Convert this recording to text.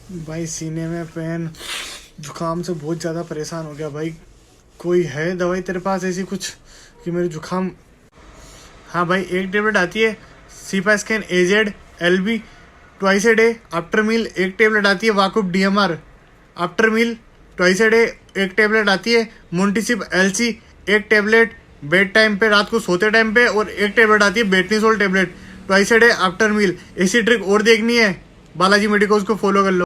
भाई सीने में पेन, जुकाम से बहुत ज़्यादा परेशान हो गया भाई। कोई है दवाई तेरे पास ऐसी कुछ कि मेरे जुकाम? हाँ भाई, एक टेबलेट आती है सीपास्कैन AZ LB twice a day after meal. एक टेबलेट आती है वाकुब DMR after meal twice a day. एक टेबलेट आती है मोन्टिसिप एलसी, एक टेबलेट बेड टाइम पे, रात को सोते टाइम पे। और एक टेबलेट आती है Betnesol tablet twice a day after meal. ऐसी ट्रिक और देखनी है बालाजी मेडिकोज को फॉलो कर लो।